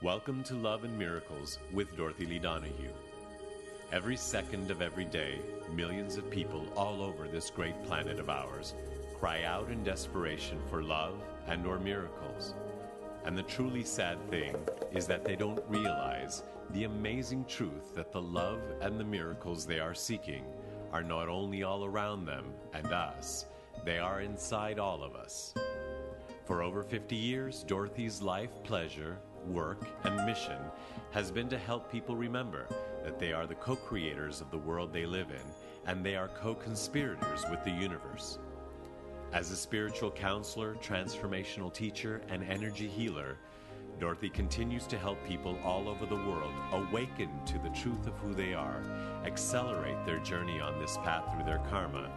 Welcome to Love and Miracles with Dorothy Lee Donahue. Every second of every day, millions of people all over this great planet of ours cry out in desperation for love and or miracles. And the truly sad thing is that they don't realize the amazing truth that the love and the miracles they are seeking are not only all around them and us, they are inside all of us. For over 50 years, Dorothy's life, pleasure, work, and mission has been to help people remember that they are the co-creators of the world they live in, and they are co-conspirators with the universe. As a spiritual counselor, transformational teacher, and energy healer, Dorothy continues to help people all over the world awaken to the truth of who they are, accelerate their journey on this path through their karma,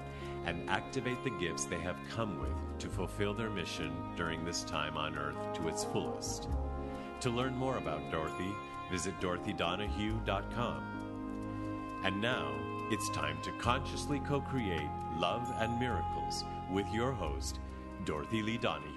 and activate the gifts they have come with to fulfill their mission during this time on Earth to its fullest. To learn more about Dorothy, visit DorothyDonahue.com. And now, it's time to consciously co-create love and miracles with your host, Dorothy Lee Donahue.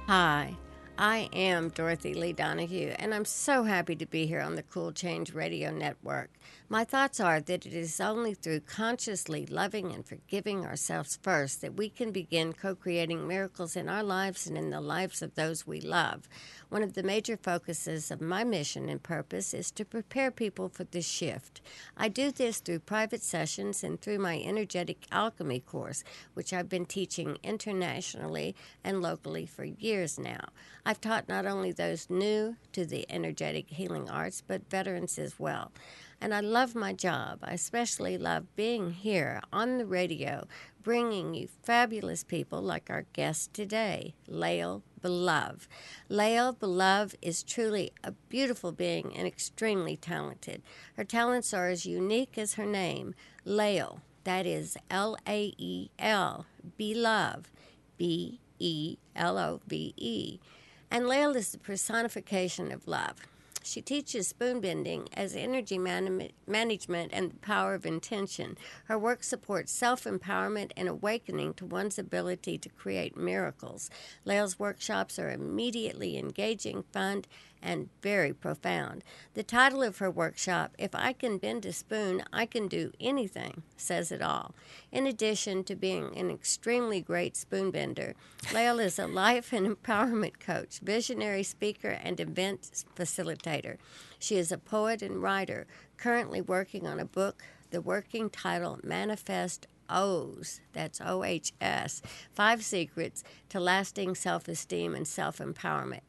Hi, I am Dorothy Lee Donahue, and I'm so happy to be here on the Cool Change Radio Network. My thoughts are that it is only through consciously loving and forgiving ourselves first that we can begin co-creating miracles in our lives and in the lives of those we love. One of the major focuses of my mission and purpose is to prepare people for this shift. I do this through private sessions and through my Energetic Alchemy course, which I've been teaching internationally and locally for years now. I've taught not only those new to the energetic healing arts, but veterans as well. And I love my job. I especially love being here on the radio, bringing you fabulous people like our guest today, Lael Belove. Lael Belove is truly a beautiful being and extremely talented. Her talents are as unique as her name, Lael. That is L-A-E-L, Belove, B-E-L-O-V-E. And Lael is the personification of love. She teaches spoon-bending as energy management and the power of intention. Her work supports self-empowerment and awakening to one's ability to create miracles. Lael's workshops are immediately engaging, fun, and very profound. The title of her workshop, If I Can Bend a Spoon, I Can Do Anything, says it all. In addition to being an extremely great spoon bender, Lael is a life and empowerment coach, visionary speaker, and event facilitator. She is a poet and writer, currently working on a book, the working title Manifest-Ohs, that's O-H-S, 5 Secrets to Lasting Self-esteem and Self-empowerment.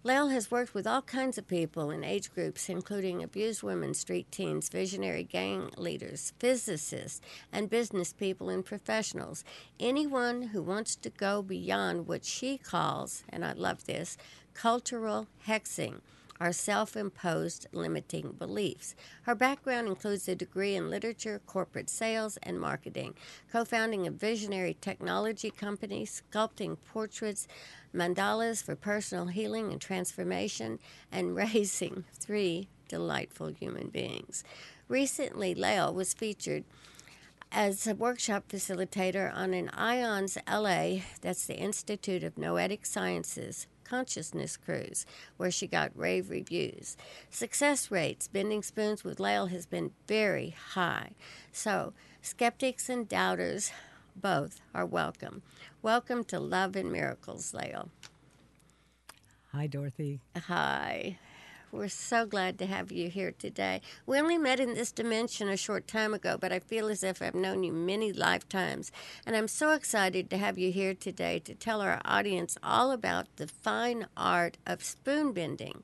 Lael has worked with all kinds of people in age groups, including abused women, street teens, visionary gang leaders, physicists, and business people and professionals. Anyone who wants to go beyond what she calls, and I love this, cultural hexing, are self-imposed limiting beliefs. Her background includes a degree in literature, corporate sales, and marketing, co-founding a visionary technology company, sculpting portraits, mandalas for personal healing and transformation, and raising 3 delightful human beings. Recently, Lael was featured as a workshop facilitator on an IONS LA, that's the Institute of Noetic Sciences, Consciousness Cruise, where she got rave reviews. Success rates bending spoons with Lael has been very high. So skeptics and doubters both are welcome. Welcome to Love and Miracles, Lael. Hi, Dorothy. Hi. We're so glad to have you here today. We only met in this dimension a short time ago, but I feel as if I've known you many lifetimes. And I'm so excited to have you here today to tell our audience all about the fine art of spoon bending.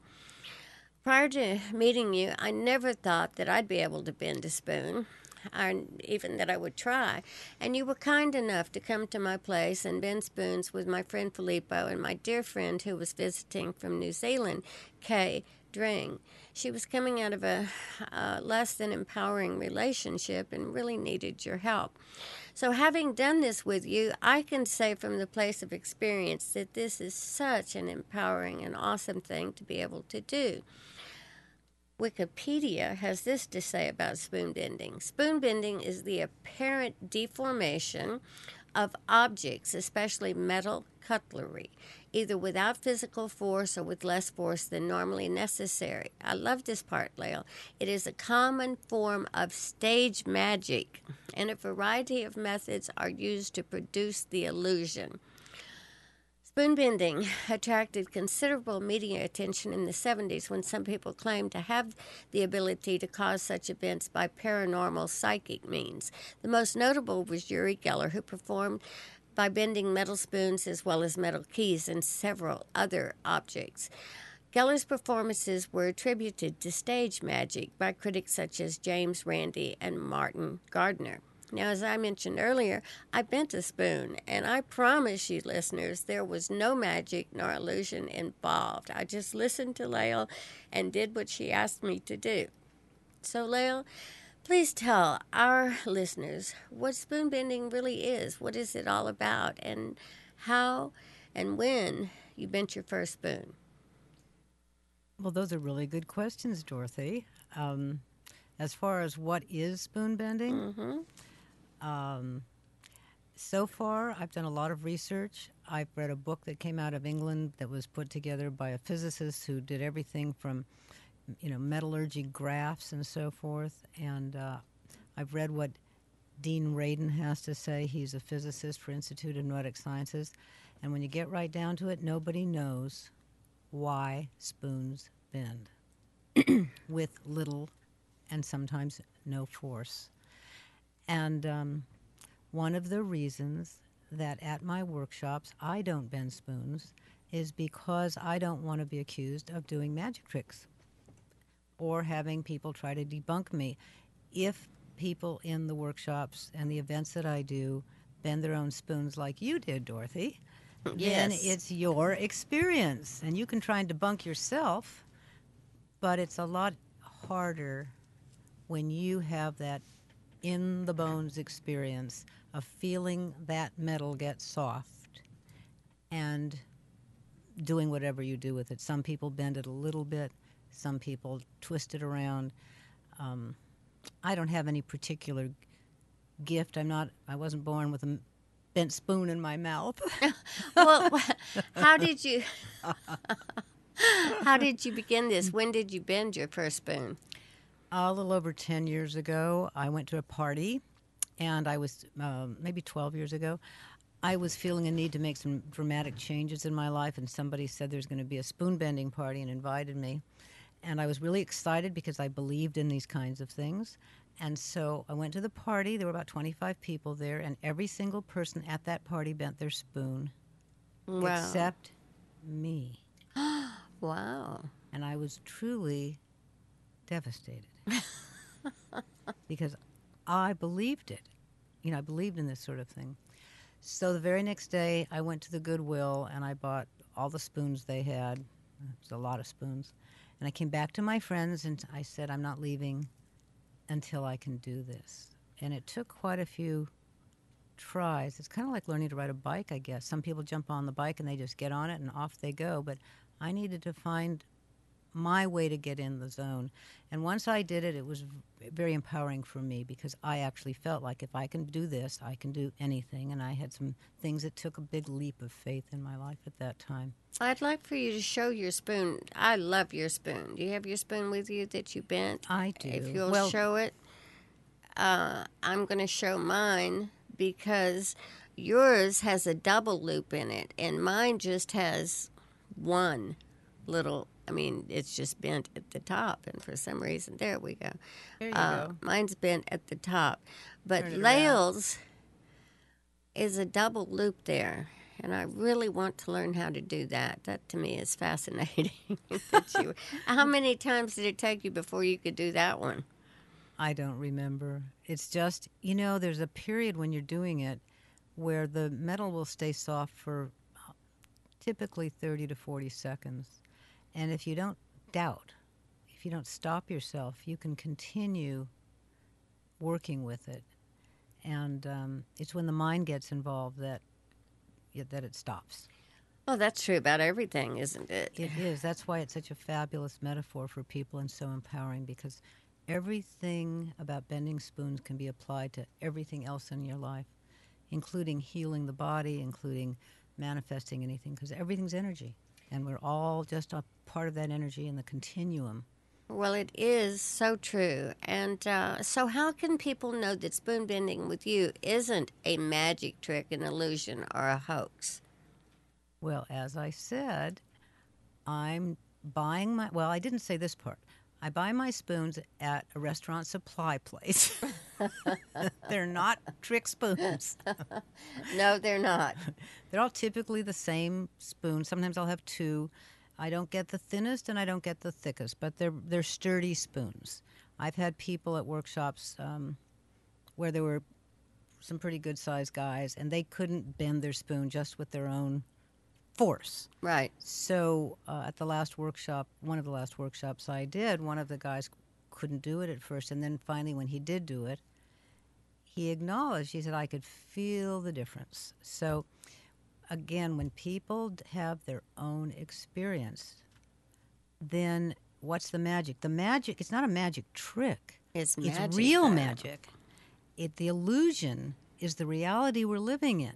Prior to meeting you, I never thought that I'd be able to bend a spoon, or even that I would try. And you were kind enough to come to my place and bend spoons with my friend Filippo and my dear friend who was visiting from New Zealand, Kay Dring. She was coming out of a less than empowering relationship and really needed your help. So having done this with you, I can say from the place of experience that this is such an empowering and awesome thing to be able to do. Wikipedia has this to say about spoon bending. Spoon bending is the apparent deformation of objects, especially metal cutlery, either without physical force or with less force than normally necessary. I love this part, Lael. It is a common form of stage magic, and a variety of methods are used to produce the illusion. Spoon-bending attracted considerable media attention in the 70s when some people claimed to have the ability to cause such events by paranormal psychic means. The most notable was Uri Geller, who performed by bending metal spoons as well as metal keys and several other objects. Geller's performances were attributed to stage magic by critics such as James Randi and Martin Gardner. Now, as I mentioned earlier, I bent a spoon, and I promise you, listeners, there was no magic nor illusion involved. I just listened to Lael and did what she asked me to do. So, Lael, please tell our listeners what spoon bending really is. What is it all about, and how and when you bent your first spoon? Well, those are really good questions, Dorothy. As far as what is spoon bending, so far I've done a lot of research. I've read a book that came out of England that was put together by a physicist who did everything from, metallurgy graphs and so forth. And I've read what Dean Radin has to say. He's a physicist for Institute of Noetic Sciences. And when you get right down to it, nobody knows why spoons bend with little and sometimes no force. And one of the reasons that at my workshops I don't bend spoons is because I don't want to be accused of doing magic tricks or having people try to debunk me. If people in the workshops and the events that I do bend their own spoons like you did, Dorothy, then it's your experience. And you can try and debunk yourself, but it's a lot harder when you have that in-the-bones experience of feeling that metal get soft and doing whatever you do with it. Some people bend it a little bit. Some people twist it around. I don't have any particular gift. I wasn't born with a bent spoon in my mouth. Well, how did you begin this? When did you bend your first spoon? A little over 10 years ago, I went to a party, and I was, maybe 12 years ago, I was feeling a need to make some dramatic changes in my life, and somebody said there's going to be a spoon-bending party and invited me. And I was really excited because I believed in these kinds of things. And so I went to the party. There were about 25 people there, and every single person at that party bent their spoon. Wow. Except me. Wow. And I was truly devastated because I believed it. I believed in this sort of thing. So the very next day, I went to the Goodwill, and I bought all the spoons they had. It was a lot of spoons. And I came back to my friends, and I said, I'm not leaving until I can do this. And it took quite a few tries. It's kind of like learning to ride a bike, I guess. Some people jump on the bike and they just get on it and off they go. But I needed to find my way to get in the zone. And once I did it, it was very empowering for me because I actually felt like if I can do this, I can do anything. And I had some things that took a big leap of faith in my life at that time. I'd like for you to show your spoon. I love your spoon. Do you have your spoon with you that you bent? I do. If you'll show it. I'm going to show mine because yours has a double loop in it, and mine just has one little, it's just bent at the top, and for some reason, there we go. There you go. Mine's bent at the top, but Turn it Lael's is a double loop there, and I really want to learn how to do that. That, to me, is fascinating. How many times did it take you before you could do that one? I don't remember. It's just, there's a period when you're doing it where the metal will stay soft for typically 30 to 40 seconds. And if you don't doubt, if you don't stop yourself, you can continue working with it. And it's when the mind gets involved that it stops. Well, that's true about everything, isn't it? It is. That's why it's such a fabulous metaphor for people and so empowering, because everything about bending spoons can be applied to everything else in your life. including healing the body, including manifesting anything, because everything's energy. And we're all just a part of that energy in the continuum. Well, it is so true. And so how can people know that spoon bending with you isn't a magic trick, an illusion, or a hoax? Well, as I said, I'm buying well, I didn't say this part. I buy my spoons at a restaurant supply place. They're not trick spoons. No, they're not. They're all typically the same spoon. Sometimes I'll have two. I don't get the thinnest and I don't get the thickest, but they're sturdy spoons. I've had people at workshops where there were some pretty good-sized guys, and they couldn't bend their spoon just with their own force. Right. So at the last workshop, one of the last workshops I did, one of the guys couldn't do it at first, and then finally when he did do it, he acknowledged, he said, I could feel the difference. So again, when people have their own experience, then what's the magic? The magic, it's not a magic trick. It's magic. It's real magic. The illusion is the reality we're living in.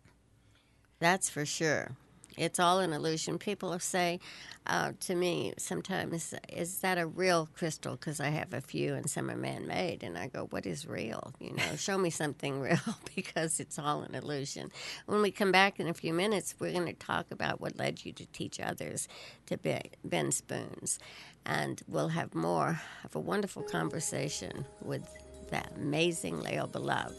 That's for sure. It's all an illusion. People say to me sometimes, is that a real crystal? Because I have a few and some are man-made. And I go, what is real? Show me something real, because it's all an illusion. When we come back in a few minutes, we're going to talk about what led you to teach others to bend spoons. And we'll have more of a wonderful conversation with that amazing Lael Belove.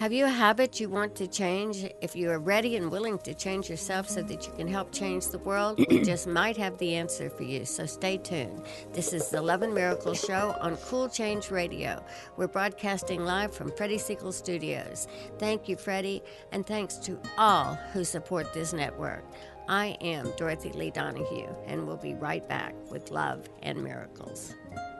Have you a habit you want to change? If you are ready and willing to change yourself so that you can help change the world, we just might have the answer for you, so stay tuned. This is the Love and Miracles Show on Cool Change Radio. We're broadcasting live from Freddie Siegel Studios. Thank you, Freddie, and thanks to all who support this network. I am Dorothy Lee Donahue, and we'll be right back with Love and Miracles.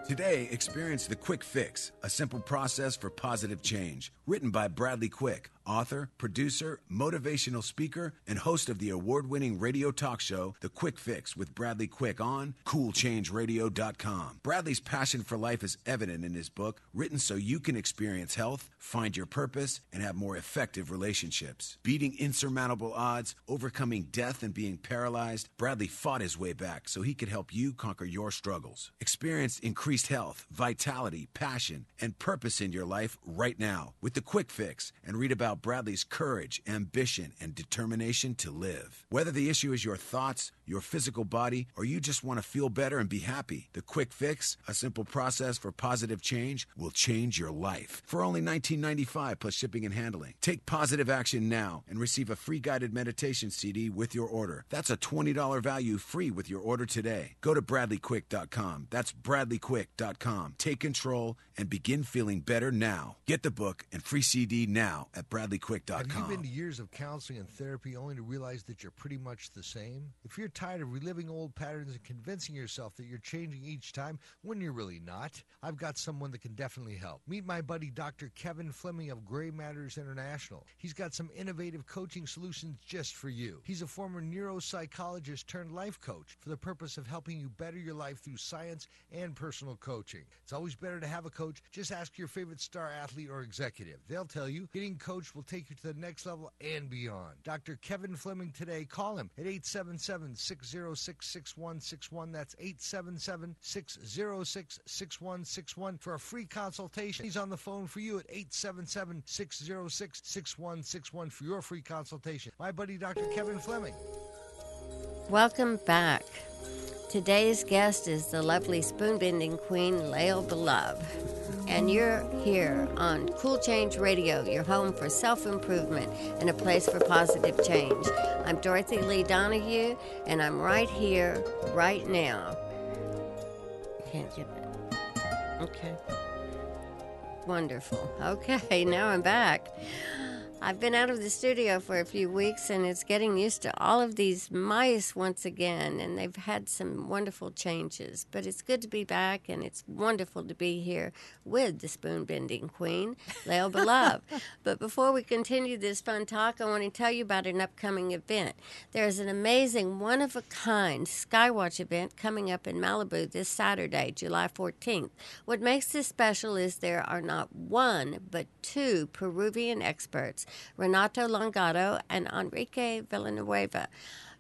Today, experience The Quick Fix, a simple process for positive change. Written by Bradley Quick, author, producer, motivational speaker, and host of the award-winning radio talk show, The Quick Fix with Bradley Quick on CoolChangeRadio.com. Bradley's passion for life is evident in his book, written so you can experience health, find your purpose, and have more effective relationships. Beating insurmountable odds, overcoming death, and being paralyzed, Bradley fought his way back so he could help you conquer your struggles. Experience increased health, vitality, passion, and purpose in your life right now with The Quick Fix, and read about Bradley's courage, ambition, and determination to live. Whether the issue is your thoughts, your physical body, or you just want to feel better and be happy, The Quick Fix, a simple process for positive change, will change your life. For only $19.95 plus shipping and handling. Take positive action now and receive a free guided meditation CD with your order. That's a $20 value free with your order today. Go to BradleyQuick.com. That's BradleyQuick.com. Take control and begin feeling better now. Get the book and free CD now at BradleyQuick.com. Have you been to years of counseling and therapy only to realize that you're pretty much the same? If you're tired of reliving old patterns and convincing yourself that you're changing each time when you're really not, I've got someone that can definitely help. Meet my buddy Dr. Kevin Fleming of Gray Matters International. He's got some innovative coaching solutions just for you. He's a former neuropsychologist turned life coach for the purpose of helping you better your life through science and personal coaching. It's always better to have a coach. Just ask your favorite star athlete or executive. They'll tell you getting coached will take you to the next level and beyond. Dr. Kevin Fleming today. Call him at 877-606-6161. That's 877-606-6161 for a free consultation. He's on the phone for you at 877-606-6161 for your free consultation. My buddy, Dr. Kevin Fleming. Welcome back. Today's guest is the lovely spoon-bending queen, Lael Belove. And you're here on Cool Change Radio, your home for self-improvement and a place for positive change. I'm Dorothy Lee Donahue, and I'm right here, right now. Can't get that. Okay. Wonderful. Okay, now I'm back. I've been out of the studio for a few weeks, and it's getting used to all of these mice once again, and they've had some wonderful changes. But it's good to be back, and it's wonderful to be here with the spoon-bending queen, Lael Belove. But before we continue this fun talk, I want to tell you about an upcoming event. There's an amazing, one-of-a-kind Skywatch event coming up in Malibu this Saturday, July 14th. What makes this special is there are not one, but two Peruvian experts Renato Longato and Enrique Villanueva,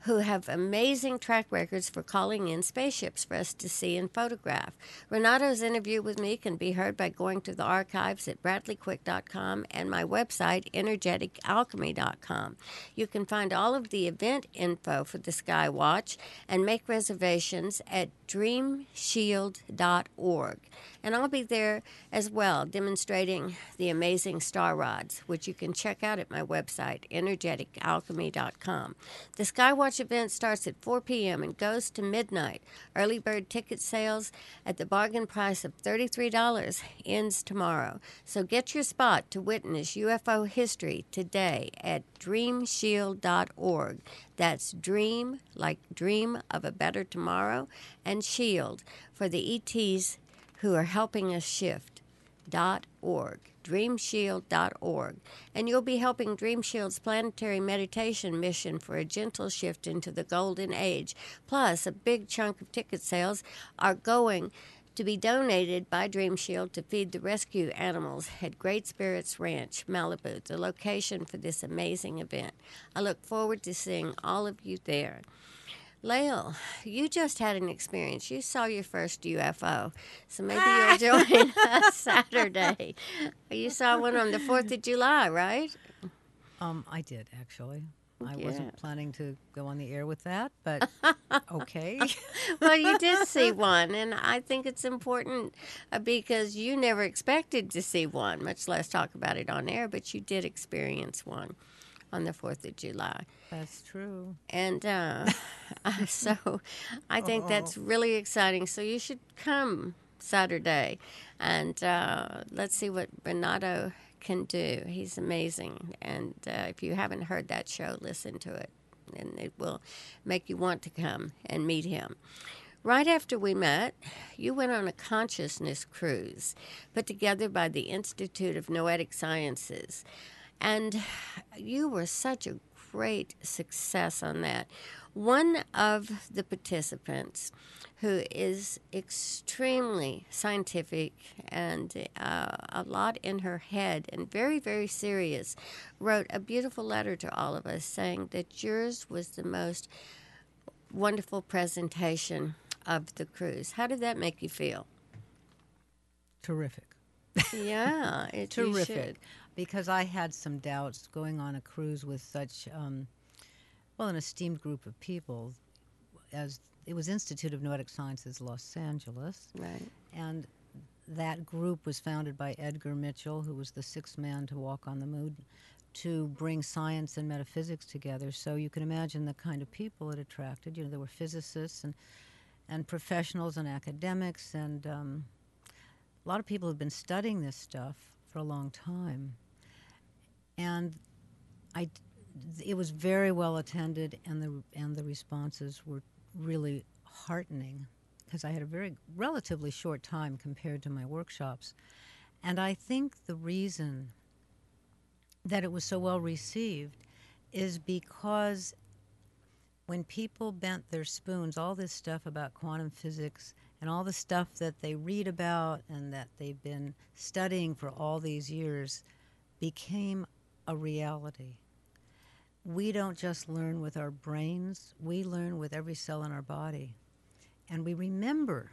who have amazing track records for calling in spaceships for us to see and photograph. Renato's interview with me can be heard by going to the archives at bradleyquick.com and my website, energeticalchemy.com. You can find all of the event info for the Skywatch and make reservations at dreamshield.org. And I'll be there as well, demonstrating the amazing star rods, which you can check out at my website, energeticalchemy.com. The Skywatch event starts at 4 p.m. and goes to midnight. Early bird ticket sales at the bargain price of $33 ends tomorrow. So get your spot to witness UFO history today at dreamshield.org. That's dream, like dream of a better tomorrow, and shield for the ETs who are helping us shift. .org, dreamshield.org, and you'll be helping DreamShield's planetary meditation mission for a gentle shift into the golden age. Plus, a big chunk of ticket sales are going to be donated by DreamShield to feed the rescue animals at Great Spirits Ranch, Malibu, the location for this amazing event. I look forward to seeing all of you there. Lael, you just had an experience. You saw your first UFO, so maybe you'll join us Saturday. You saw one on the 4th of July, right? I did, actually. I Yeah. wasn't planning to go on the air with that, but okay. Well, you did see one, and I think it's important because you never expected to see one, much less talk about it on air, but you did experience one on the 4th of July. That's true. And so I think that's really exciting. So you should come Saturday, and let's see what Renato can do. He's amazing. And if you haven't heard that show, listen to it, and it will make you want to come and meet him. Right after we met, you went on a consciousness cruise put together by the Institute of Noetic Sciences. And you were such a great success on that. One of the participants, who is extremely scientific and a lot in her head and very, very serious, wrote a beautiful letter to all of us saying that yours was the most wonderful presentation of the cruise. How did that make you feel? Terrific. Yeah, Terrific. Because I had some doubts going on a cruise with such, an esteemed group of people, as it was Institute of Noetic Sciences, Los Angeles. Right. And that group was founded by Edgar Mitchell, who was the sixth man to walk on the moon, to bring science and metaphysics together. So you can imagine the kind of people it attracted. You know, there were physicists and professionals and academics, and a lot of people have been studying this stuff for a long time. And it was very well attended, and the responses were really heartening, because I had a very relatively short time compared to my workshops. And I think the reason that it was so well received is because when people bent their spoons, all this stuff about quantum physics and all the stuff that they read about and that they've been studying for all these years became a reality. We don't just learn with our brains, we learn with every cell in our body. And we remember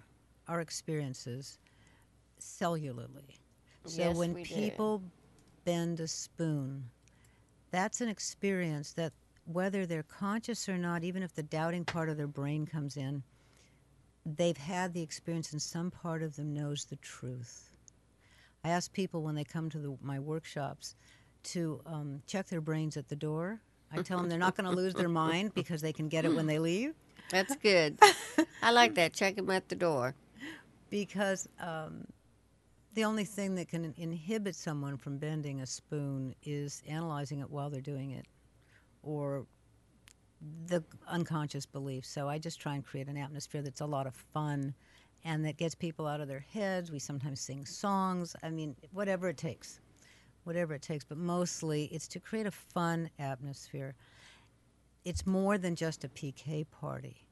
our experiences cellularly. So Yes, when we do. people bend a spoon, that's an experience that, whether they're conscious or not, even if the doubting part of their brain comes in, they've had the experience and some part of them knows the truth. I ask people when they come to my workshops to check their brains at the door. I tell them they're not going to lose their mind because they can get it when they leave. That's good. I like that. Check them at the door. Because the only thing that can inhibit someone from bending a spoon is analyzing it while they're doing it, or the unconscious belief. So I just try and create an atmosphere that's a lot of fun and that gets people out of their heads. We sometimes sing songs. I mean, whatever it takes. But mostly it's to create a fun atmosphere. It's more than just a PK party.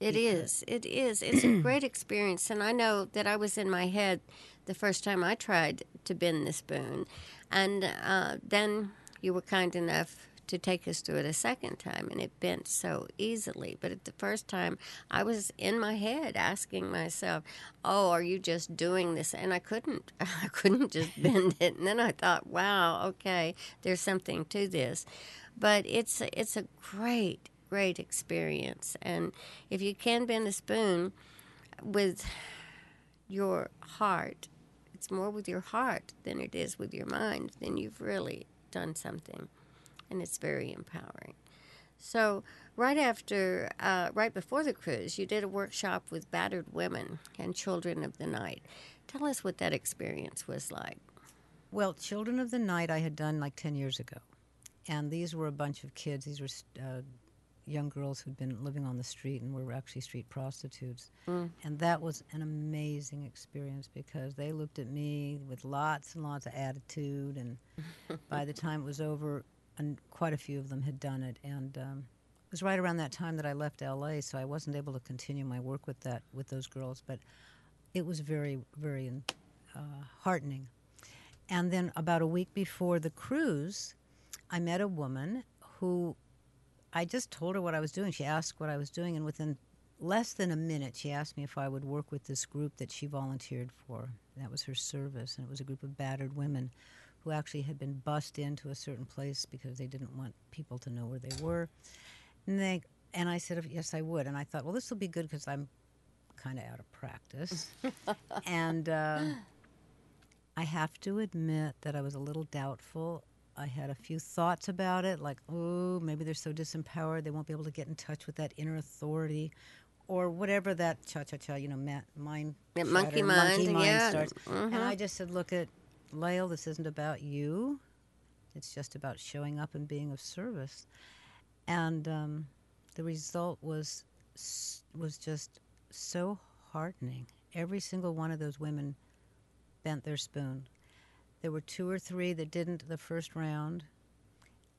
It is. It is. It's a great experience. And I know that I was in my head the first time I tried to bend the spoon. And then you were kind enough to take us through it a second time, and it bent so easily. But at the first time, I was in my head asking myself, oh, are you just doing this? And I couldn't. I couldn't just bend it. And then I thought, wow, okay, there's something to this. But it's a great experience. And if you can bend a spoon with your heart, it's more with your heart than it is with your mind, then you've really done something. And it's very empowering. So right before the cruise, you did a workshop with battered women and children of the night. Tell us what that experience was like. Well, Children of the Night I had done like 10 years ago. And these were a bunch of kids. These were young girls who'd been living on the street and were actually street prostitutes. And that was an amazing experience because they looked at me with lots and lots of attitude. And by the time it was over, and quite a few of them had done it. And it was right around that time that I left L.A., so I wasn't able to continue my work with those girls. But it was very, very heartening. And then about a week before the cruise, I met a woman who I just told her what I was doing. She asked what I was doing, and within less than a minute, she asked me if I would work with this group that she volunteered for. That was her service, and it was a group of battered women who actually had been bussed into a certain place because they didn't want people to know where they were. And I said, yes, I would. And I thought, well, this will be good because I'm kind of out of practice. And I have to admit that I was a little doubtful. I had a few thoughts about it, like, oh, maybe they're so disempowered they won't be able to get in touch with that inner authority or whatever that cha-cha-cha, mind That chatter, monkey mind, yeah. starts. And I just said, look, Lael, this isn't about you. It's just about showing up and being of service. And the result was just so heartening. Every single one of those women bent their spoon. There were 2 or 3 that didn't the first round,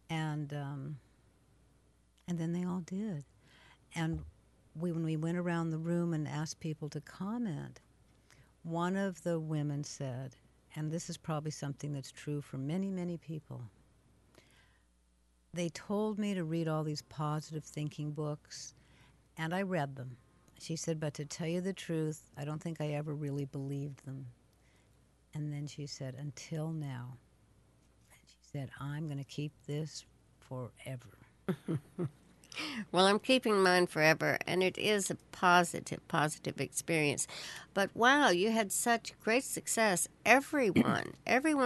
and then they all did. And when we went around the room and asked people to comment, one of the women said, and this is probably something that's true for many, many people, they told me to read all these positive thinking books, and I read them. She said, but to tell you the truth, I don't think I ever really believed them. And then she said, until now. And she said, I'm going to keep this forever. Well, I'm keeping mine forever, and it is a positive experience. But wow, you had such great success. Everyone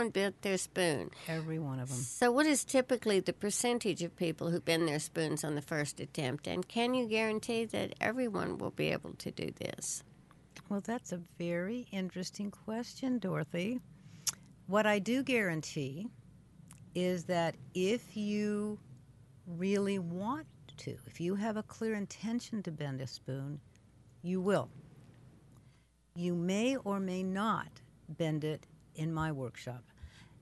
bent their spoon. Every one of them. So what is typically the percentage of people who bend their spoons on the first attempt? And can you guarantee that everyone will be able to do this? Well, that's a very interesting question, Dorothy. What I do guarantee is that if you really want to, if you have a clear intention to bend a spoon, you will. You may or may not bend it in my workshop.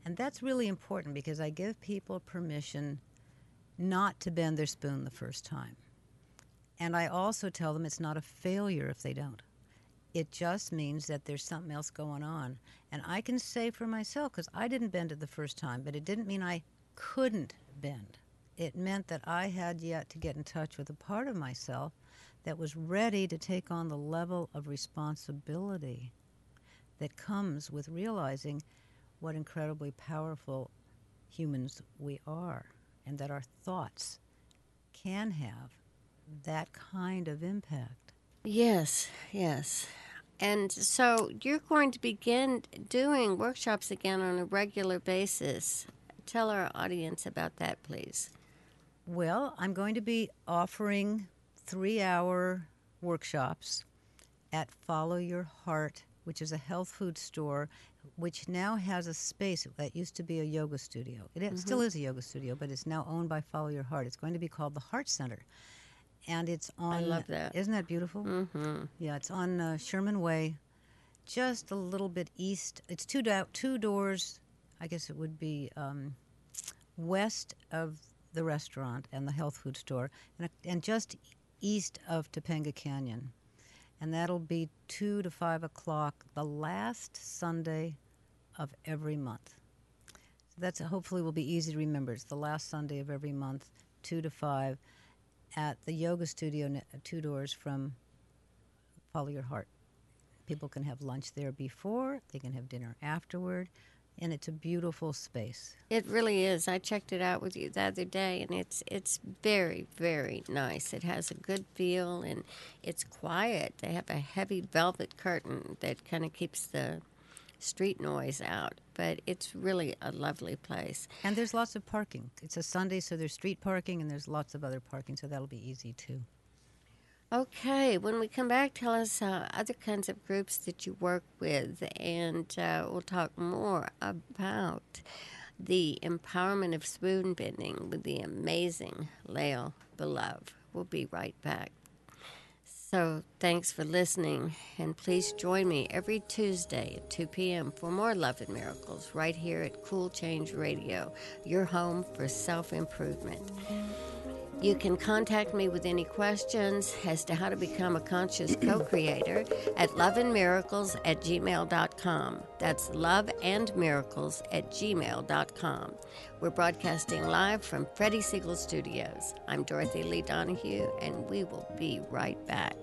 And that's really important because I give people permission not to bend their spoon the first time. And I also tell them it's not a failure if they don't. It just means that there's something else going on. And I can say for myself, because I didn't bend it the first time, but it didn't mean I couldn't bend. It meant that I had yet to get in touch with a part of myself that was ready to take on the level of responsibility that comes with realizing what incredibly powerful humans we are, and that our thoughts can have that kind of impact. Yes. And so you're going to begin doing workshops again on a regular basis. Tell our audience about that, please. Well, I'm going to be offering 3-hour workshops at Follow Your Heart, which is a health food store, which now has a space that used to be a yoga studio. It still is a yoga studio, but it's now owned by Follow Your Heart. It's going to be called the Heart Center. And it's on... I love that. Isn't that beautiful? Mm-hmm. Yeah, it's on Sherman Way, just a little bit east. It's two doors, I guess it would be west of the restaurant and the health food store, and just east of Topanga Canyon. And that'll be 2 to 5 o'clock the last Sunday of every month. So that's hopefully will be easy to remember. It's the last Sunday of every month, 2 to 5, at the yoga studio 2 doors from Follow Your Heart. People can have lunch there before, they can have dinner afterward, and it's a beautiful space. It really is. I checked it out with you the other day, and it's very, very nice. It has a good feel, and it's quiet. They have a heavy velvet curtain that kind of keeps the street noise out, but it's really a lovely place. And there's lots of parking. It's a Sunday, so there's street parking, and there's lots of other parking, so that'll be easy, too. Okay, when we come back, tell us other kinds of groups that you work with, and we'll talk more about the empowerment of spoon bending with the amazing Lael Belove. We'll be right back. So thanks for listening, and please join me every Tuesday at 2 p.m. for more Love and Miracles right here at Cool Change Radio, your home for self-improvement. You can contact me with any questions as to how to become a conscious co-creator at loveandmiracles@gmail.com. That's loveandmiracles@gmail.com. We're broadcasting live from Freddie Siegel Studios. I'm Dorothy Lee Donahue, and we will be right back.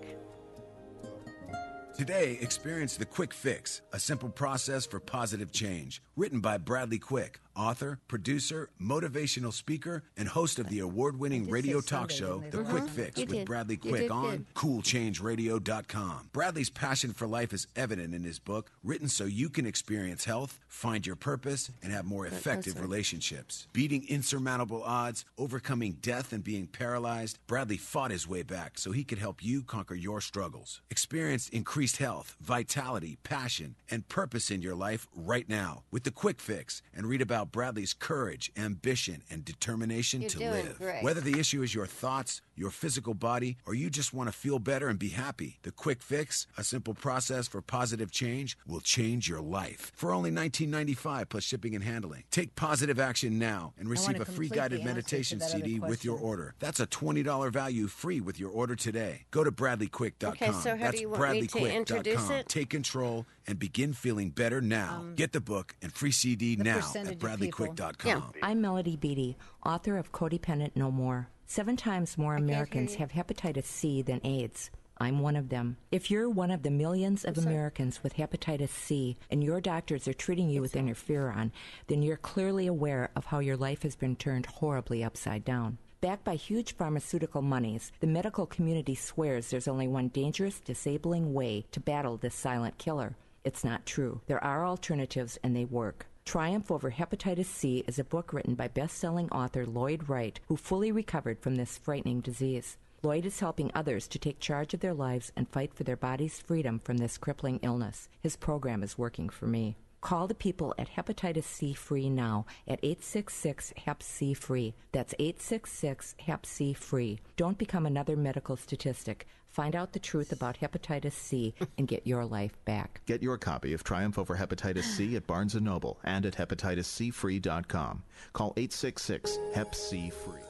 Today, experience the Quick Fix, a simple process for positive change. Written by Bradley Quick, author, producer, motivational speaker, and host of the award-winning radio talk show, The Quick Fix, with Bradley Quick on CoolChangeRadio.com. Bradley's passion for life is evident in his book, written so you can experience health, find your purpose, and have more effective relationships. Beating insurmountable odds, overcoming death, and being paralyzed, Bradley fought his way back so he could help you conquer your struggles. Experience increased health, vitality, passion, and purpose in your life right now with the Quick Fix, and read about Bradley's courage, ambition, and determination to live. Great. Whether the issue is your thoughts, your physical body, or you just want to feel better and be happy, the Quick Fix, a simple process for positive change, will change your life. For only $19.95 plus shipping and handling. Take positive action now and receive a free guided meditation CD with your order. That's a $20 value free with your order today. Go to BradleyQuick.com. Okay, so how do you want me to introduce it? Take control and begin feeling better now. Get the book and free CD now at BradleyQuick.com. Yeah. I'm Melody Beattie, author of Codependent No More. 7 times more Americans have hepatitis C than AIDS. I'm one of them. If you're one of the millions of Americans with hepatitis C and your doctors are treating you with interferon, then you're clearly aware of how your life has been turned horribly upside down. Backed by huge pharmaceutical monies, the medical community swears there's only one dangerous, disabling way to battle this silent killer. It's not true. There are alternatives, and they work. Triumph Over Hepatitis C is a book written by best-selling author Lloyd Wright, who fully recovered from this frightening disease. Lloyd is helping others to take charge of their lives and fight for their body's freedom from this crippling illness. His program is working for me. Call the people at Hepatitis C Free now at 866-HEP-C-FREE. That's 866-HEP-C-FREE. Don't become another medical statistic. Find out the truth about hepatitis C and get your life back. Get your copy of Triumph Over Hepatitis C at Barnes & Noble and at hepatitiscfree.com. Call 866-HEP-C-FREE.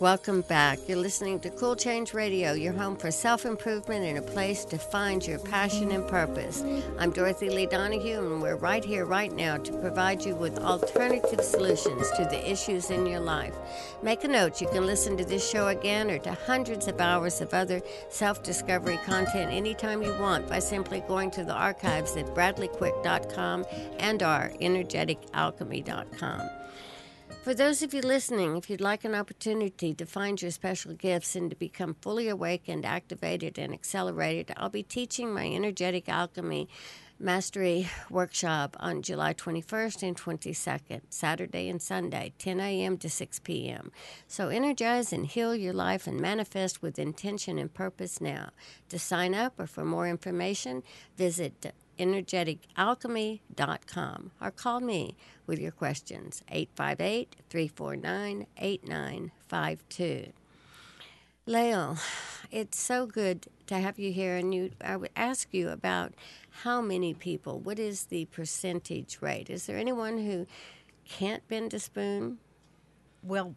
Welcome back. You're listening to Cool Change Radio, your home for self-improvement and a place to find your passion and purpose. I'm Dorothy Lee Donahue, and we're right here, right now, to provide you with alternative solutions to the issues in your life. Make a note. You can listen to this show again or to hundreds of hours of other self-discovery content anytime you want by simply going to the archives at bradleyquick.com and our energeticalchemy.com. For those of you listening, if you'd like an opportunity to find your special gifts and to become fully awakened, activated, and accelerated, I'll be teaching my Energetic Alchemy Mastery Workshop on July 21st and 22nd, Saturday and Sunday, 10 a.m. to 6 p.m. So energize and heal your life and manifest with intention and purpose now. To sign up or for more information, visit energeticalchemy.com or call me with your questions, 858-349-8952. Lael, it's so good to have you here, and I would ask you about how many people, what is the percentage rate? Is there anyone who can't bend a spoon? Well,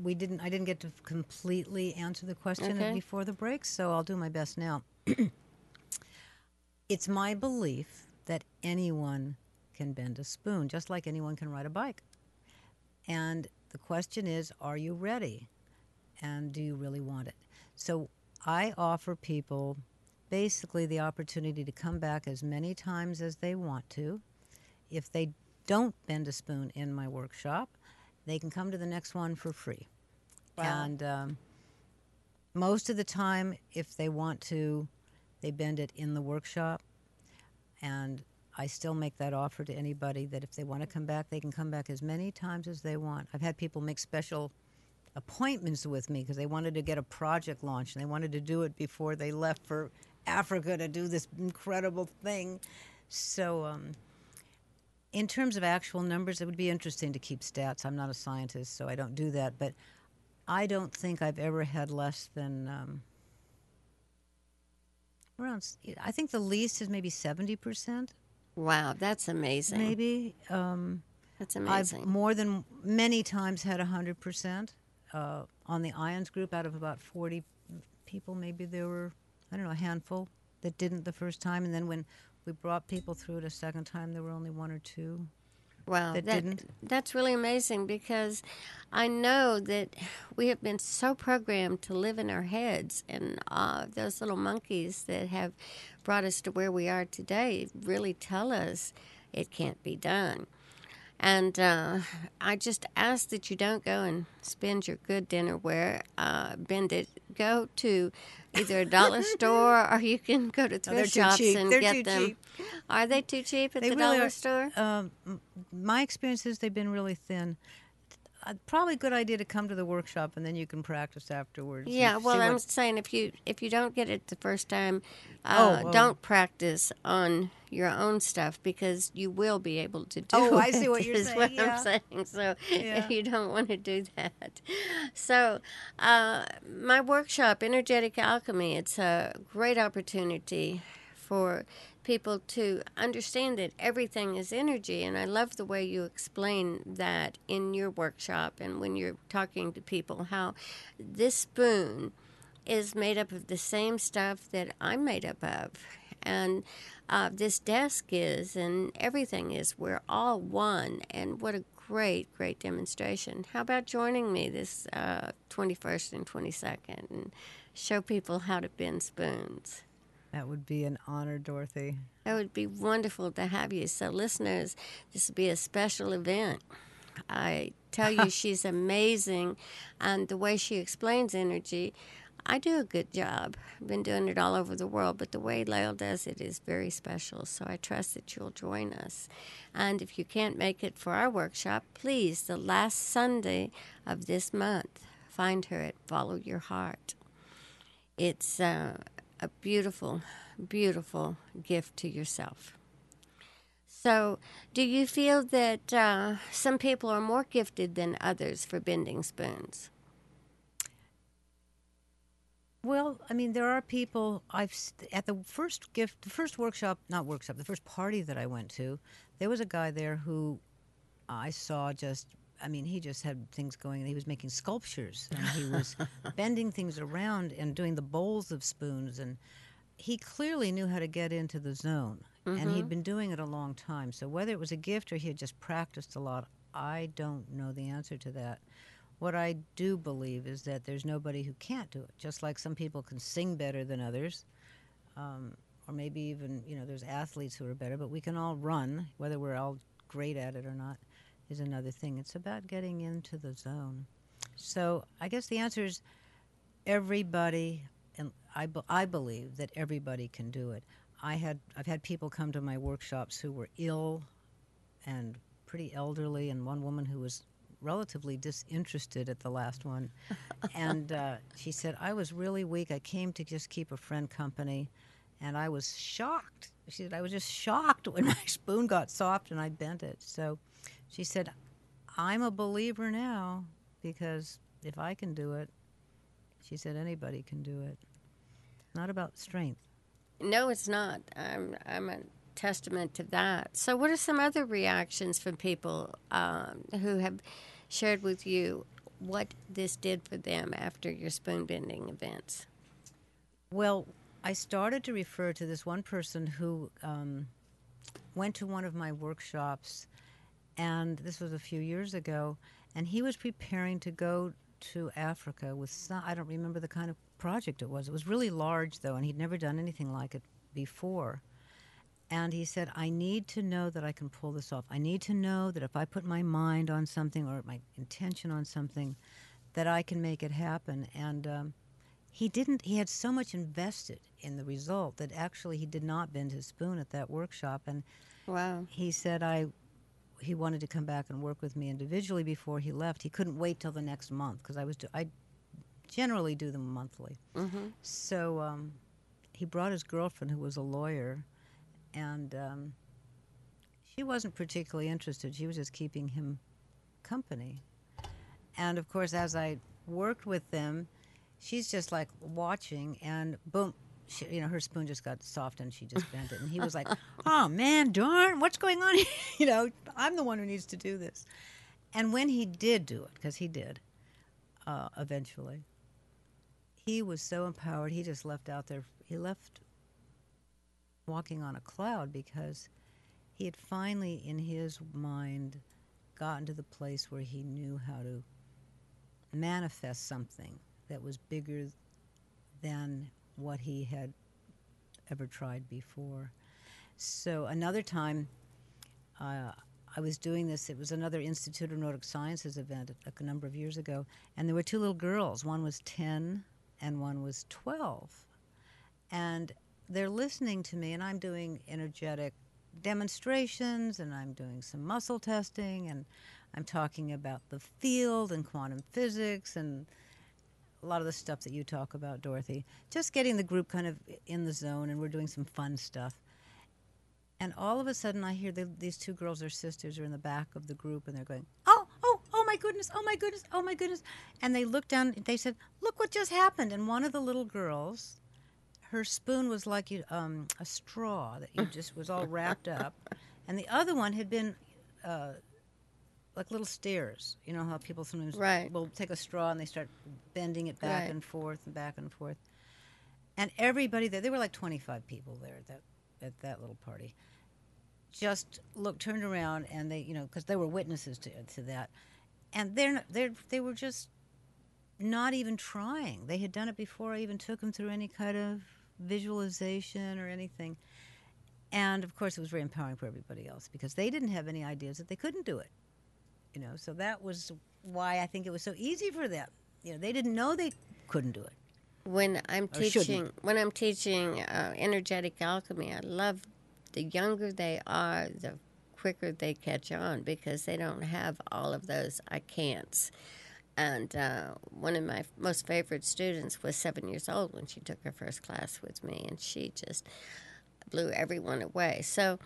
I didn't get to completely answer the question before the break, so I'll do my best now. It's my belief that anyone can bend a spoon, just like anyone can ride a bike. And the question is, are you ready? And do you really want it? So I offer people basically the opportunity to come back as many times as they want to. If they don't bend a spoon in my workshop, they can come to the next one for free. Wow. And most of the time, if they want to, they bend it in the workshop. And I still make that offer to anybody that if they want to come back, they can come back as many times as they want. I've had people make special appointments with me because they wanted to get a project launched and they wanted to do it before they left for Africa to do this incredible thing. So in terms of actual numbers, it would be interesting to keep stats. I'm not a scientist, so I don't do that. But I don't think I've ever had less than I think the least is maybe 70%. Wow, that's amazing. Maybe. That's amazing. I've more than many times had 100%. On the IONS group, out of about 40 people, maybe there were, I don't know, a handful that didn't the first time. And then when we brought people through it a second time, there were only one or two. Wow, that's really amazing because I know that we have been so programmed to live in our heads, and those little monkeys that have brought us to where we are today really tell us it can't be done. And I just ask that you don't go and spend your good dinnerware, bend it. Go to either a dollar store or you can go to thrift shops and get them. Cheap. Are they too cheap at the dollar store? My experience is they've been really thin. Probably a good idea to come to the workshop and then you can practice afterwards. Yeah, well, I'm saying if you don't get it the first time, don't practice on your own stuff because you will be able to do it. Oh, I see what you're saying. Is what I'm saying. So you don't want to do that. So my workshop, Energetic Alchemy, it's a great opportunity for people to understand that everything is energy. And I love the way you explain that in your workshop and when you're talking to people, how this spoon is made up of the same stuff that I'm made up of. And this desk is, and everything is. We're all one. And what a great, great demonstration. How about joining me this 21st and 22nd and show people how to bend spoons? That would be an honor, Dorothy. That would be wonderful to have you. So, listeners, this will be a special event. I tell you, she's amazing. And the way she explains energy, I do a good job. I've been doing it all over the world, but the way Lael does it is very special. So I trust that you'll join us. And if you can't make it for our workshop, please, the last Sunday of this month, find her at Follow Your Heart. It's a beautiful, beautiful gift to yourself. So, do you feel that some people are more gifted than others for bending spoons? Well, I mean, there are people. At the first the first party that I went to, there was a guy there who I saw he just had things going, and he was making sculptures, and he was bending things around and doing the bowls of spoons, and he clearly knew how to get into the zone, and he'd been doing it a long time. So whether it was a gift or he had just practiced a lot, I don't know the answer to that. What I do believe is that there's nobody who can't do it, just like some people can sing better than others, or maybe even, there's athletes who are better, but we can all run, whether we're all great at it or not is another thing. It's about getting into the zone. So I guess the answer is everybody, and I believe that everybody can do it. I've had people come to my workshops who were ill and pretty elderly, and one woman who was relatively disinterested at the last one. And she said, I was really weak. I came to just keep a friend company, and I was shocked. She said, I was just shocked when my spoon got soft and I bent it. So she said, I'm a believer now because if I can do it, she said, anybody can do it. Not about strength. No, it's not. I'm a testament to that. So what are some other reactions from people who have shared with you what this did for them after your spoon bending events. Well, I started to refer to this one person who went to one of my workshops, and this was a few years ago, and he was preparing to go to Africa with some, I don't remember the kind of project it was. It was really large, though, and he'd never done anything like it before. And he said, I need to know that I can pull this off. I need to know that if I put my mind on something or my intention on something, that I can make it happen. And he had so much invested in the result that actually he did not bend his spoon at that workshop. And wow. He said he wanted to come back and work with me individually before he left. He couldn't wait till the next month because I generally do them monthly. Mm-hmm. So he brought his girlfriend, who was a lawyer, and she wasn't particularly interested. She was just keeping him company. And, of course, as I worked with them, she's just, like, watching, and boom, her spoon just got soft, and she just bent it. And he was like, oh, man, darn, what's going on here? I'm the one who needs to do this. And when he did do it, because he did eventually, he was so empowered, he just left out there. He left walking on a cloud because he had finally, in his mind, gotten to the place where he knew how to manifest something that was bigger than what he had ever tried before. So another time I was doing this, it was another Institute of Nordic Sciences event a number of years ago, and there were two little girls. One was 10 and one was 12. And they're listening to me, and I'm doing energetic demonstrations, and I'm doing some muscle testing, and I'm talking about the field and quantum physics and a lot of the stuff that you talk about, Dorothy. Just getting the group kind of in the zone, and we're doing some fun stuff. And all of a sudden I hear these two girls, their sisters, are in the back of the group, and they're going, oh my goodness, oh my goodness, oh my goodness. And they looked down, and they said, look what just happened. And one of the little girls, her spoon was like a straw that you just was all wrapped up, and the other one had been like little stairs. You know how people sometimes will take a straw and they start bending it back and forth and back and forth. And everybody there were like 25 people there at that little party, just turned around, and they, because they were witnesses to that, and they were just not even trying. They had done it before I even took them through any kind of visualization or anything. And of course it was very empowering for everybody else because they didn't have any ideas that they couldn't do it. So that was why I think it was so easy for them. They didn't know they couldn't do it. When I'm teaching energetic alchemy, I love the younger they are, the quicker they catch on because they don't have all of those I can'ts. And one of my most favorite students was 7 years old when she took her first class with me, and she just blew everyone away. So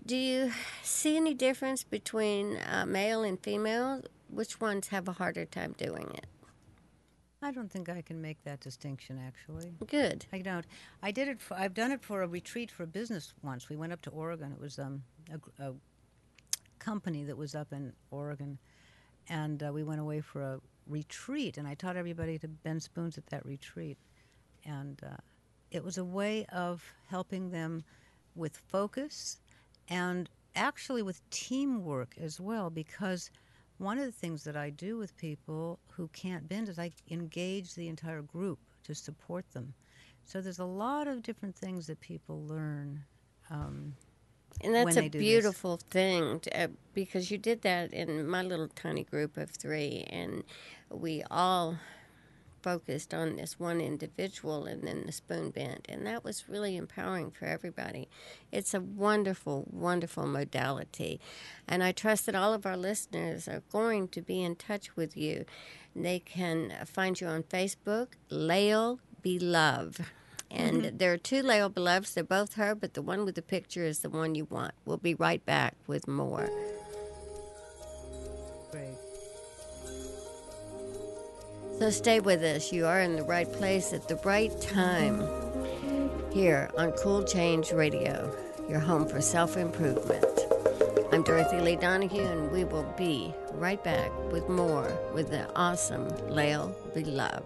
do you see any difference between male and female? Which ones have a harder time doing it? I don't think I can make that distinction, actually. Good. I don't. I've done it for a retreat for business once. We went up to Oregon. It was a company that was up in Oregon. And we went away for a retreat, and I taught everybody to bend spoons at that retreat. And it was a way of helping them with focus and actually with teamwork as well, because one of the things that I do with people who can't bend is I engage the entire group to support them. So there's a lot of different things that people learn. And that's a beautiful thing because you did that in my little tiny group of 3, and we all focused on this one individual and then the spoon bent, and that was really empowering for everybody. It's a wonderful, wonderful modality, and I trust that all of our listeners are going to be in touch with you. They can find you on Facebook, Lael Belove. And there are 2 Lael Beloves. They're both her, but the one with the picture is the one you want. We'll be right back with more. Great. So stay with us. You are in the right place at the right time here on Cool Change Radio, your home for self-improvement. I'm I'm Dorothy Lee Donahue, and we will be right back with more with the awesome Lael Belove.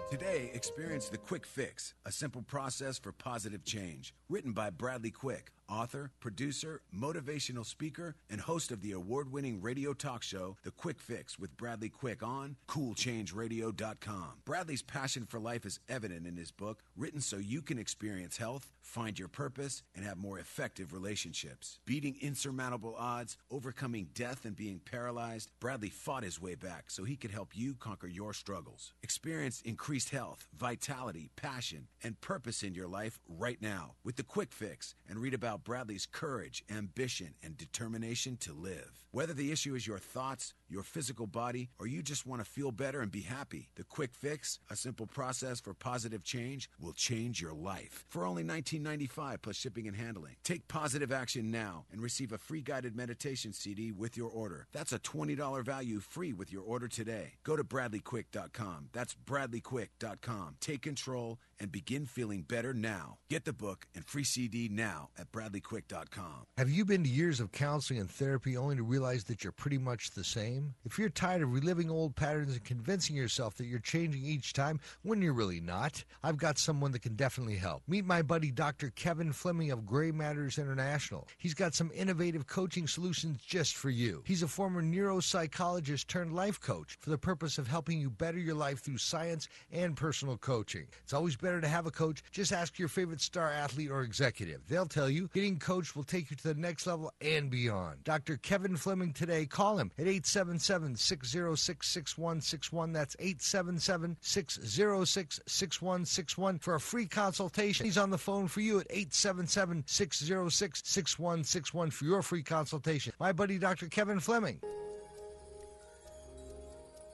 Today, experience The Quick Fix, a simple process for positive change. Written by Bradley Quick, author, producer, motivational speaker, and host of the award-winning radio talk show, The Quick Fix with Bradley Quick on CoolChangeRadio.com. Bradley's passion for life is evident in his book, written so you can experience health, find your purpose, and have more effective relationships. Beating insurmountable odds, overcoming death, and being paralyzed, Bradley fought his way back so he could help you conquer your struggles. Experience increased health, vitality, passion, and purpose in your life right now with The Quick Fix, and read about Bradley's courage, ambition, and determination to live. Whether the issue is your thoughts, your physical body, or you just want to feel better and be happy, The Quick Fix, a simple process for positive change, will change your life. For only $19.95 plus shipping and handling. Take positive action now and receive a free guided meditation CD with your order. That's a $20 value free with your order today. Go to BradleyQuick.com. That's BradleyQuick.com. Take control and begin feeling better now. Get the book and free CD now at BradleyQuick.com. Have you been to years of counseling and therapy only to realize that you're pretty much the same? If you're tired of reliving old patterns and convincing yourself that you're changing each time when you're really not, I've got someone that can definitely help. Meet my buddy Dr. Kevin Fleming of Gray Matters International. He's got some innovative coaching solutions just for you. He's a former neuropsychologist turned life coach for the purpose of helping you better your life through science and personal coaching. It's always better to have a coach. Just ask your favorite star athlete or executive. They'll tell you getting coached will take you to the next level and beyond. Dr. Kevin Fleming today. Call him at 877-606-6161. That's 877-606-6161 for a free consultation. He's on the phone for you at 877-606-6161 for your free consultation. My buddy Dr. Kevin Fleming.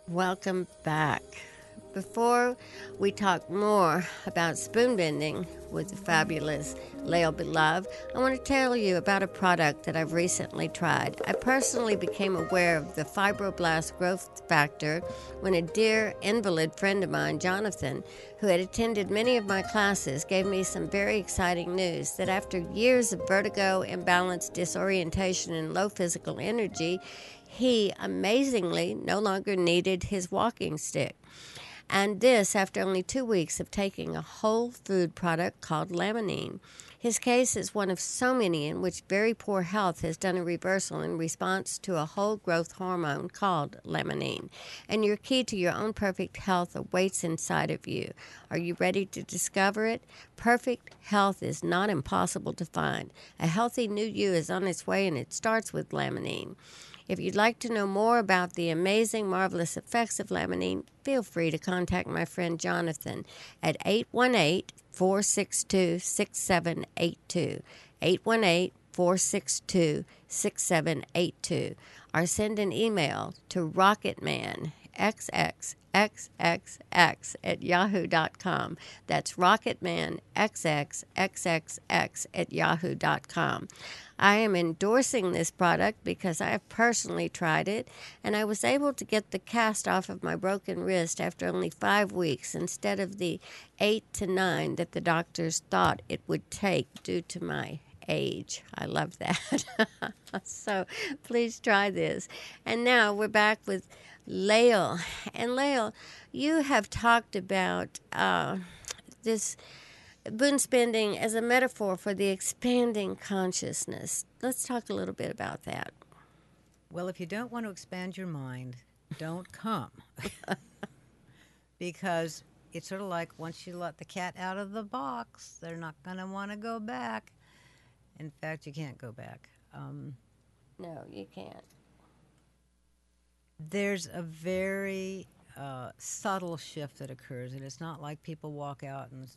Welcome back. Before we talk more about spoon bending with the fabulous Lael Belove, I want to tell you about a product that I've recently tried. I personally became aware of the Fibroblast growth factor when a dear invalid friend of mine, Jonathan, who had attended many of my classes, gave me some very exciting news that after years of vertigo, imbalance, disorientation, and low physical energy, he amazingly no longer needed his walking stick. And this after only 2 weeks of taking a whole food product called Laminine. His case is one of so many in which very poor health has done a reversal in response to a whole growth hormone called Laminine. And your key to your own perfect health awaits inside of you. Are you ready to discover it? Perfect health is not impossible to find. A healthy new you is on its way, and it starts with Laminine. If you'd like to know more about the amazing, marvelous effects of Laminine, feel free to contact my friend Jonathan at 818-462-6782, 818-462-6782, or send an email to rocketmanxxxx@yahoo.com. That's rocketmanxxxx@yahoo.com. I am endorsing this product because I have personally tried it, and I was able to get the cast off of my broken wrist after only 5 weeks instead of the 8 to 9 that the doctors thought it would take due to my age. I love that. So please try this. And now we're back with Lael. And Lael, you have talked about this spoon bending as a metaphor for the expanding consciousness. Let's talk a little bit about that. Well, if you don't want to expand your mind, don't come. Because it's sort of like once you let the cat out of the box, they're not going to want to go back. In fact, you can't go back. No, you can't. There's a very subtle shift that occurs, and it's not like people walk out and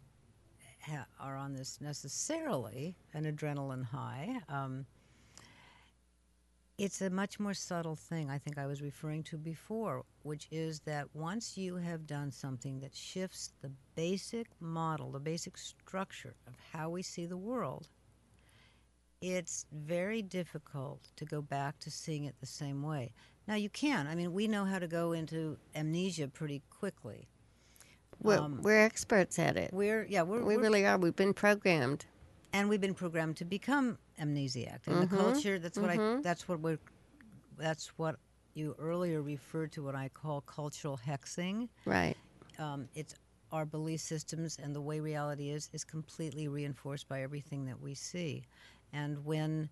are on this necessarily an adrenaline high. It's a much more subtle thing I think I was referring to before, which is that once you have done something that shifts the basic model, the basic structure of how we see the world, it's very difficult to go back to seeing it the same way. Now, you can. I mean, we know how to go into amnesia pretty quickly. We're experts at it. We really are. We've been programmed. And we've been programmed to become amnesiac. In the culture, that's what you earlier referred to, what I call cultural hexing. Right. It's our belief systems, and the way reality is completely reinforced by everything that we see. And when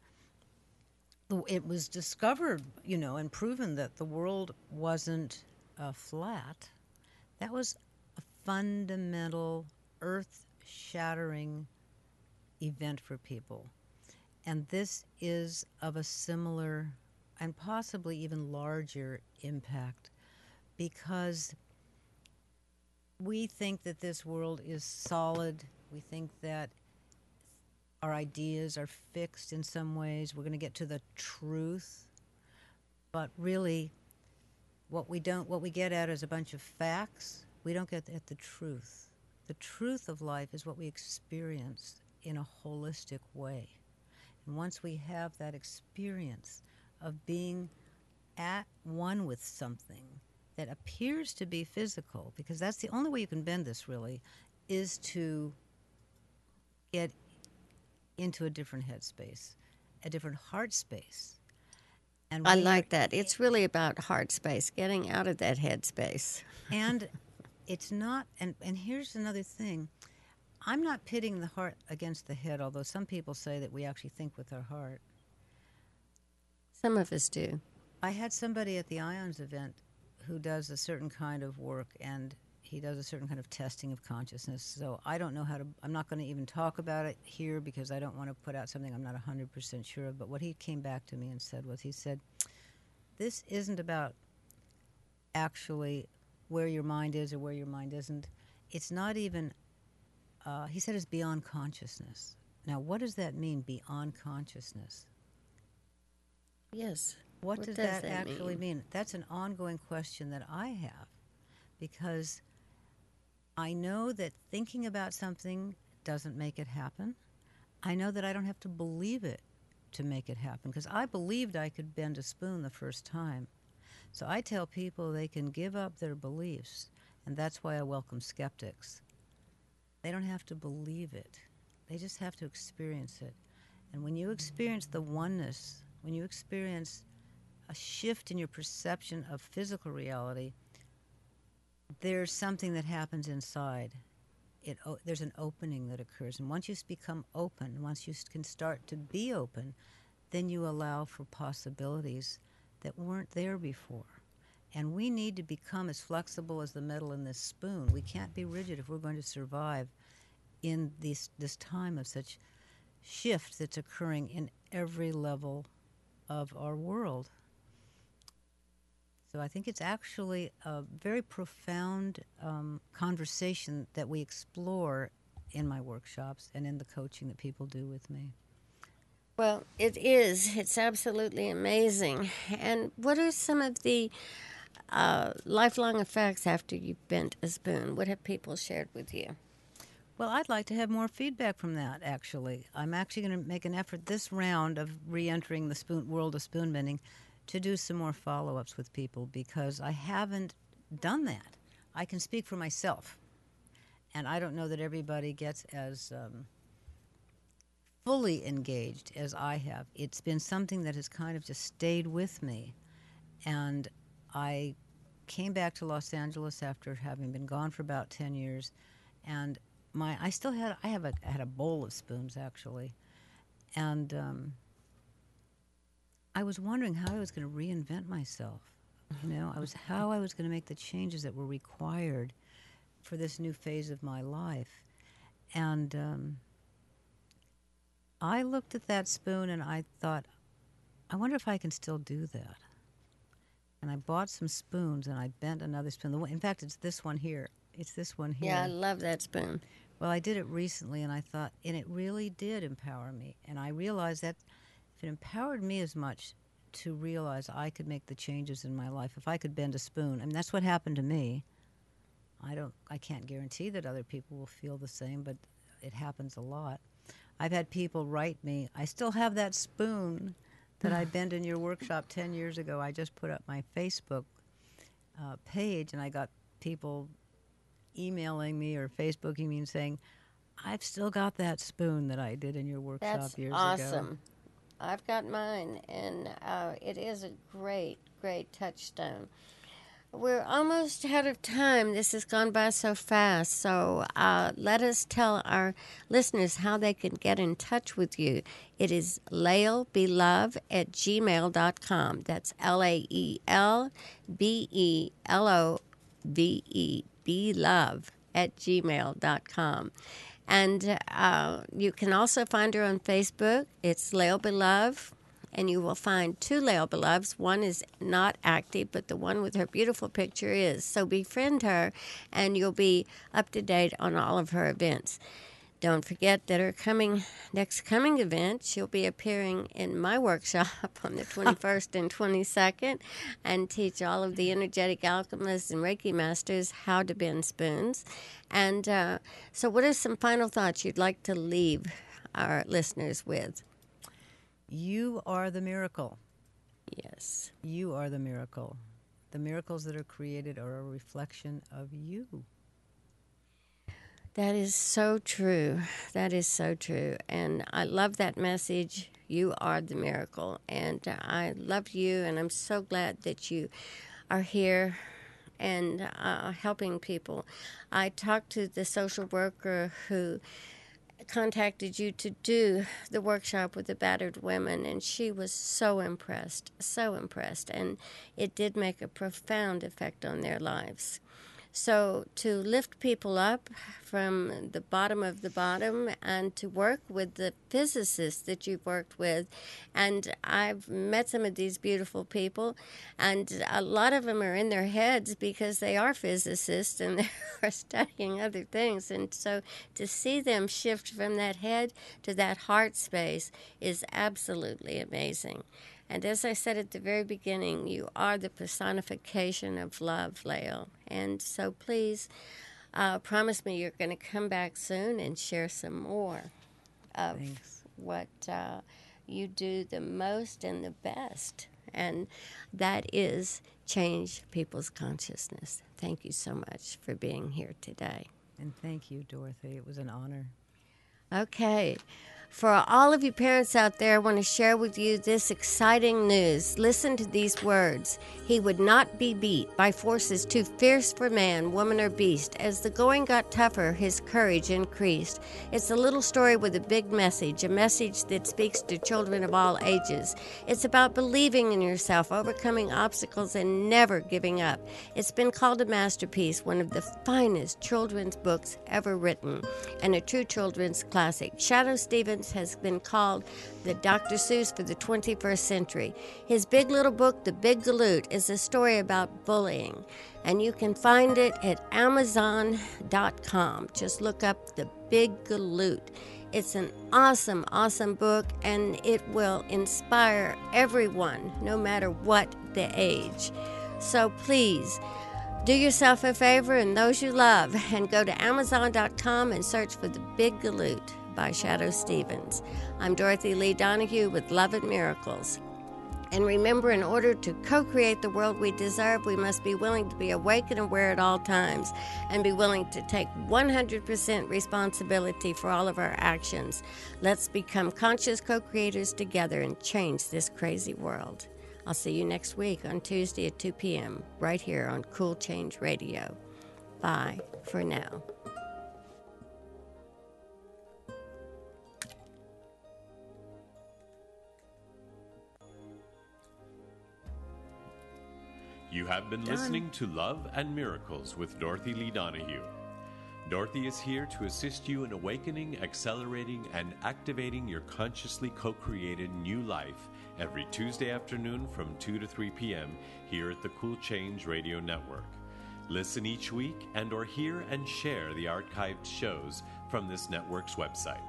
it was discovered, and proven that the world wasn't flat, that was a fundamental, earth-shattering event for people. And this is of a similar and possibly even larger impact, because we think that this world is solid. We think that our ideas are fixed in some ways. We're going to get to the truth. But really, what we get at is a bunch of facts. We don't get at the truth. The truth of life is what we experience in a holistic way. And once we have that experience of being at one with something that appears to be physical, because that's the only way you can bend this, really, is to get into a different headspace, a different heart space. And I like that. It's really about heart space, getting out of that head space. And it's not, and here's another thing. I'm not pitting the heart against the head, although some people say that we actually think with our heart. Some of us do. I had somebody at the IONS event who does a certain kind of work, and he does a certain kind of testing of consciousness. So I don't know how to, I'm not going to even talk about it here because I don't want to put out something I'm not 100% sure of. But what he came back to me and said was, he said, this isn't about actually where your mind is or where your mind isn't. It's not even, he said it's beyond consciousness. Now, what does that mean, beyond consciousness? Yes. What does that actually mean? That's an ongoing question that I have, because I know that thinking about something doesn't make it happen. I know that I don't have to believe it to make it happen, because I believed I could bend a spoon the first time. So I tell people they can give up their beliefs, and that's why I welcome skeptics. They don't have to believe it. They just have to experience it. And when you experience the oneness, when you experience a shift in your perception of physical reality, there's something that happens inside. There's an opening that occurs. And once you become open, once you can start to be open, then you allow for possibilities that weren't there before. And we need to become as flexible as the metal in this spoon. We can't be rigid if we're going to survive in this time of such shift that's occurring in every level of our world. So I think it's actually a very profound conversation that we explore in my workshops and in the coaching that people do with me. Well, it is. It's absolutely amazing. And what are some of the lifelong effects after you've bent a spoon? What have people shared with you? Well, I'd like to have more feedback from that, actually. I'm actually going to make an effort this round of re-entering the world of spoon bending to do some more follow-ups with people, because I haven't done that. I can speak for myself, and I don't know that everybody gets as fully engaged as I have. It's been something that has kind of just stayed with me, and I came back to Los Angeles after having been gone for about 10 years, and I had a bowl of spoons, actually, and I was wondering how I was going to reinvent myself. How I was going to make the changes that were required for this new phase of my life. And I looked at that spoon and I thought, I wonder if I can still do that. And I bought some spoons and I bent another spoon. In fact, it's this one here. Yeah, I love that spoon. Well, I did it recently, and I thought, and it really did empower me. And I realized that if it empowered me as much to realize I could make the changes in my life, if I could bend a spoon, I mean, that's what happened to me. I can't guarantee that other people will feel the same, but it happens a lot. I've had people write me, I still have that spoon that I bend in your workshop 10 years ago. I just put up my Facebook page, and I got people emailing me or Facebooking me and saying, I've still got that spoon that I did in your workshop years ago. That's awesome. I've got mine, and it is a great, great touchstone. We're almost out of time. This has gone by so fast. So let us tell our listeners how they can get in touch with you. It is laelbelove@gmail.com. That's LaelBelove, belove@gmail.com. And you can also find her on Facebook. It's Lael Belove. And you will find two Lael Beloves. One is not active, but the one with her beautiful picture is. So befriend her, and you'll be up to date on all of her events. Don't forget that her next coming event, she'll be appearing in my workshop on the 21st and 22nd and teach all of the energetic alchemists and Reiki masters how to bend spoons. And so what are some final thoughts you'd like to leave our listeners with? You are the miracle. Yes. You are the miracle. The miracles that are created are a reflection of you. That is so true. That is so true. And I love that message. You are the miracle. And I love you, and I'm so glad that you are here and helping people. I talked to the social worker who contacted you to do the workshop with the battered women, and she was so impressed, and it did make a profound effect on their lives. So to lift people up from the bottom of the bottom and to work with the physicists that you've worked with, and I've met some of these beautiful people, and a lot of them are in their heads because they are physicists and they are studying other things. And so to see them shift from that head to that heart space is absolutely amazing. And as I said at the very beginning, you are the personification of love, Lael. And so please promise me you're going to come back soon and share some more of what you do the most and the best. And that is change people's consciousness. Thank you so much for being here today. And thank you, Dorothy. It was an honor. Okay. For all of you parents out there, I want to share with you this exciting news. Listen to these words. He would not be beat by forces too fierce for man, woman, or beast. As the going got tougher, his courage increased. It's a little story with a big message, a message that speaks to children of all ages. It's about believing in yourself, overcoming obstacles, and never giving up. It's been called a masterpiece, one of the finest children's books ever written, and a true children's classic. Shadoe Stevens has been called the Dr. Seuss for the 21st century. His big little book, The Big Galoot, is a story about bullying, and you can find it at Amazon.com. Just look up The Big Galoot. It's an awesome, awesome book, and it will inspire everyone, no matter what the age. So please, do yourself a favor and those you love, and go to Amazon.com and search for The Big Galoot by Shadoe Stevens. I'm Dorothy Lee Donahue with Love and Miracles. And remember, in order to co-create the world we deserve, we must be willing to be awake and aware at all times, and be willing to take 100% responsibility for all of our actions. Let's become conscious co-creators together and change this crazy world. I'll see you next week on Tuesday at 2 p.m. right here on Cool Change Radio. Bye for now. You have been listening to Love and Miracles with Dorothy Lee Donahue. Dorothy is here to assist you in awakening, accelerating, and activating your consciously co-created new life every Tuesday afternoon from 2 to 3 p.m. here at the Cool Change Radio Network. Listen each week and/or hear and share the archived shows from this network's website.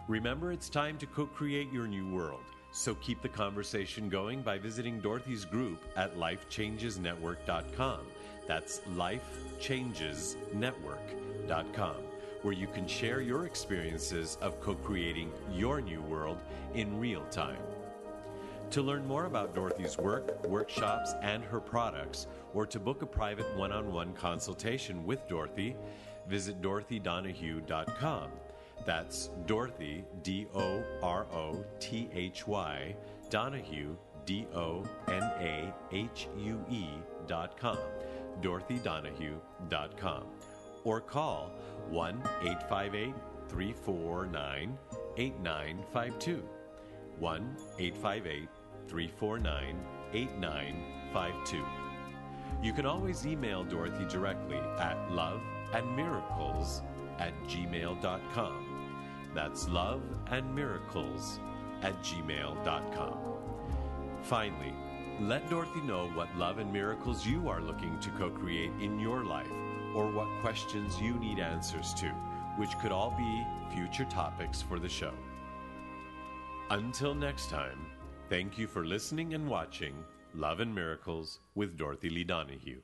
Remember, it's time to co-create your new world. So keep the conversation going by visiting Dorothy's group at lifechangesnetwork.com. That's lifechangesnetwork.com, where you can share your experiences of co-creating your new world in real time. To learn more about Dorothy's work, workshops, and her products, or to book a private one-on-one consultation with Dorothy, visit DorothyDonahue.com. That's Dorothy, D-O-R-O-T-H-Y, Donahue, D-O-N-A-H-U-E.com, DorothyDonahue.com. Or call 1-858-349-8952. 1-858-349-8952. You can always email Dorothy directly at loveandmiracles@gmail.com. That's loveandmiracles@gmail.com. Finally, let Dorothy know what love and miracles you are looking to co-create in your life, or what questions you need answers to, which could all be future topics for the show. Until next time, thank you for listening and watching Love and Miracles with Dorothy Lee Donahue.